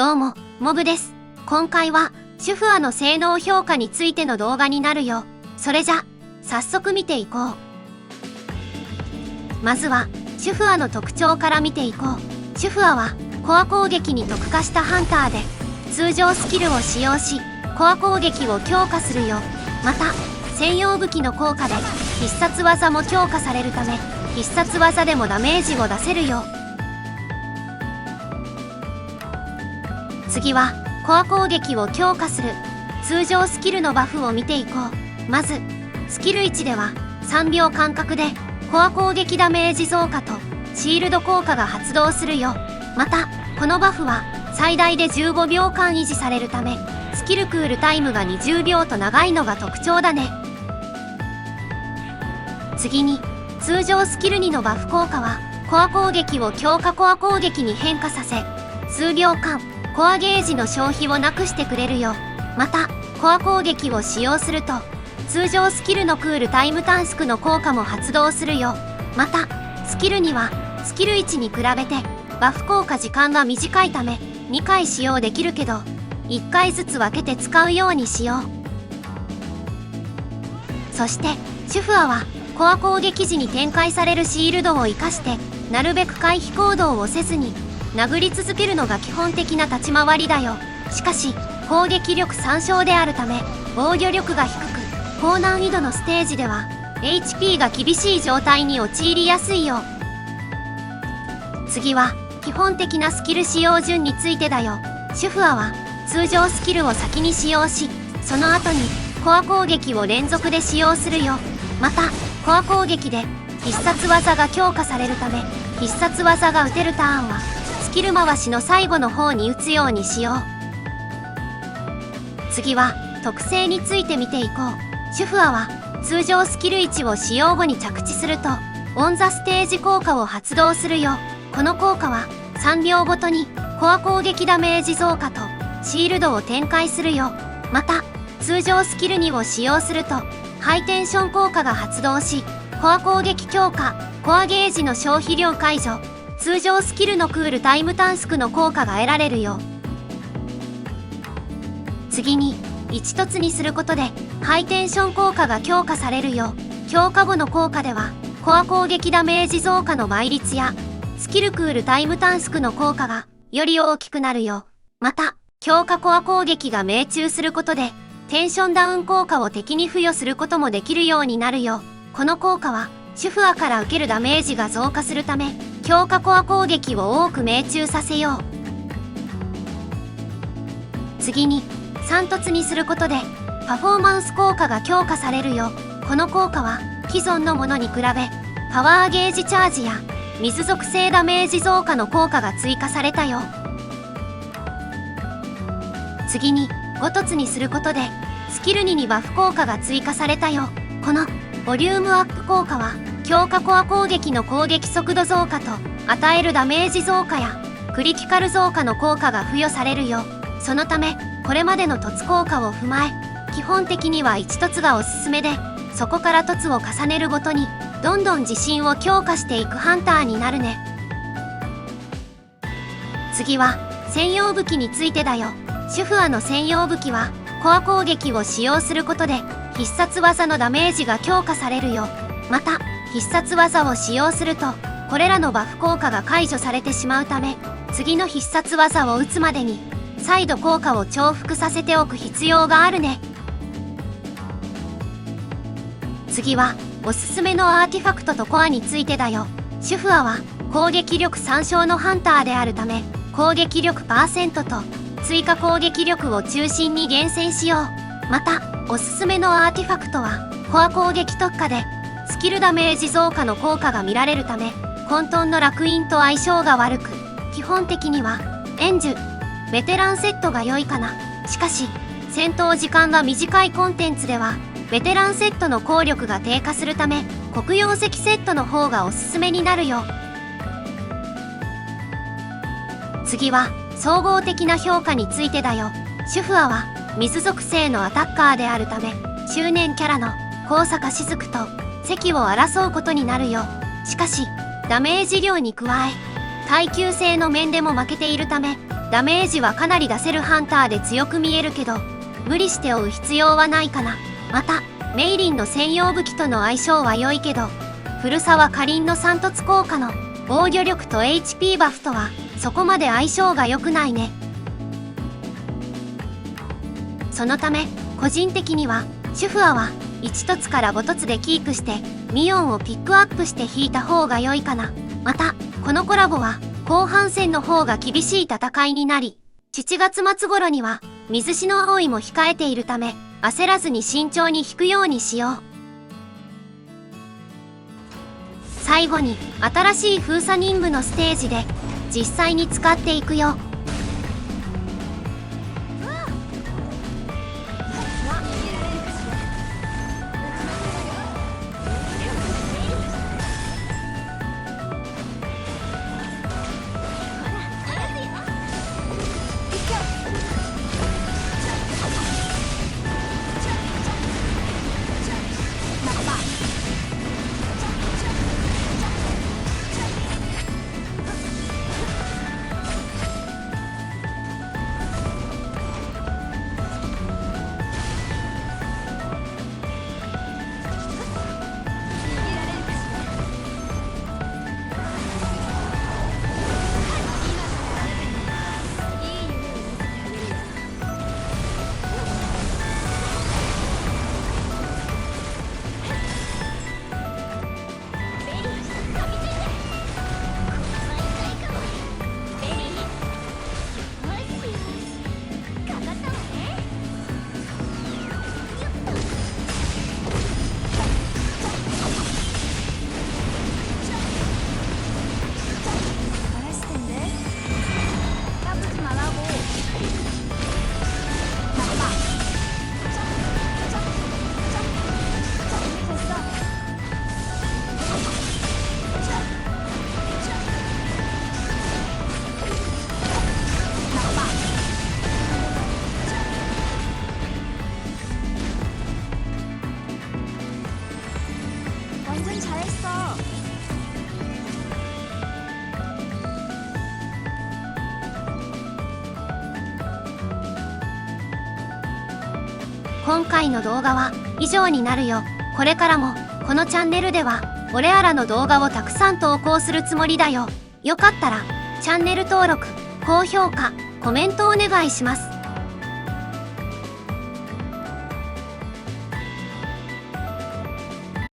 どうも、モブです。今回は、シュフアの性能評価についての動画になるよ。それじゃ、早速見ていこう。まずは、シュフアの特徴から見ていこう。シュフアは、コア攻撃に特化したハンターで、通常スキルを使用し、コア攻撃を強化するよ。また、専用武器の効果で、必殺技も強化されるため、必殺技でもダメージを出せるよ。次は、コア攻撃を強化する通常スキルのバフを見ていこう。まず、スキル1では3秒間隔でコア攻撃ダメージ増加とシールド効果が発動するよ。また、このバフは最大で15秒間維持されるため、スキルクールタイムが20秒と長いのが特徴だね。次に、通常スキル2のバフ効果は、コア攻撃を強化コア攻撃に変化させ、数秒間、コアゲージの消費をなくしてくれるよ。また、コア攻撃を使用すると、通常スキルのクールタイム短縮の効果も発動するよ。また、スキル2は、スキル1に比べて、バフ効果時間が短いため、2回使用できるけど、1回ずつ分けて使うようにしよう。そして、シュフアは、コア攻撃時に展開されるシールドを生かして、なるべく回避行動をせずに、殴り続けるのが基本的な立ち回りだよ。しかし、攻撃力3小であるため、防御力が低く、高難易度のステージでは、HP が厳しい状態に陥りやすいよ。次は、基本的なスキル使用順についてだよ。シュフアは、通常スキルを先に使用し、その後に、コア攻撃を連続で使用するよ。また、コア攻撃で、必殺技が強化されるため、必殺技が打てるターンは、スキル回しの最後の方に打つようにしよう。次は、特性について見ていこう。シュフアは、通常スキル1を使用後に着地すると、オンザステージ効果を発動するよ。この効果は、3秒ごとに、コア攻撃ダメージ増加と、シールドを展開するよ。また、通常スキル2を使用すると、ハイテンション効果が発動し、コア攻撃強化、コアゲージの消費量解除、通常スキルのクールタイム短縮の効果が得られるよ。次に、1凸にすることで、ハイテンション効果が強化されるよ。強化後の効果では、コア攻撃ダメージ増加の倍率や、スキルクールタイム短縮の効果が、より大きくなるよ。また、強化コア攻撃が命中することで、テンションダウン効果を敵に付与することもできるようになるよ。この効果は、シュフアから受けるダメージが増加するため、強化コア攻撃を多く命中させよう。次に、3凸にすることで、パフォーマンス効果が強化されるよ。この効果は、既存のものに比べ、パワーゲージチャージや、水属性ダメージ増加の効果が追加されたよ。次に、5凸にすることで、スキル2にバフ効果が追加されたよ。この、ボリュームアップ効果は、強化コア攻撃の攻撃速度増加と、与えるダメージ増加や、クリティカル増加の効果が付与されるよ。そのため、これまでの凸効果を踏まえ、基本的には1凸がおすすめで、そこから凸を重ねるごとに、どんどん自信を強化していくハンターになるね。次は、専用武器についてだよ。シュフアの専用武器は、コア攻撃を使用することで、必殺技のダメージが強化されるよ。また、必殺技を使用すると、これらのバフ効果が解除されてしまうため、次の必殺技を打つまでに、再度効果を重複させておく必要があるね。次は、おすすめのアーティファクトとコアについてだよ。シュフアは、攻撃力3小のハンターであるため、攻撃力パーセントと、追加攻撃力を中心に厳選しよう。また、おすすめのアーティファクトは、コア攻撃特化で、スキルダメージ増加の効果が見られるため、混沌の烙印と相性が悪く、基本的には、エンジュ、ベテランセットが良いかな。しかし、戦闘時間が短いコンテンツでは、ベテランセットの効力が低下するため、黒曜石セットの方がおすすめになるよ。次は、総合的な評価についてだよ。シュフアは、水属性のアタッカーであるため、中年キャラの高坂雫と席を争うことになるよ。しかし、ダメージ量に加え、耐久性の面でも負けているため、ダメージはかなり出せるハンターで強く見えるけど、無理して追う必要はないかな。また、メイリンの専用武器との相性は良いけど、古沢かりんの散突効果の防御力と HP バフとはそこまで相性が良くないね。そのため、個人的には、主婦アは1凸から5凸でキープして、ミオンをピックアップして引いた方が良いかな。また、このコラボは、後半戦の方が厳しい戦いになり、7月末頃には、水しの葵も控えているため、焦らずに慎重に引くようにしよう。最後に、新しい封鎖任務のステージで、実際に使っていくよ。완전 잘했어.今回の動画は以上になるよ。これからもこのチャンネルでは俺あらの動画をたくさん投稿するつもりだよ。よかったらチャンネル登録、高評価、コメントお願いします。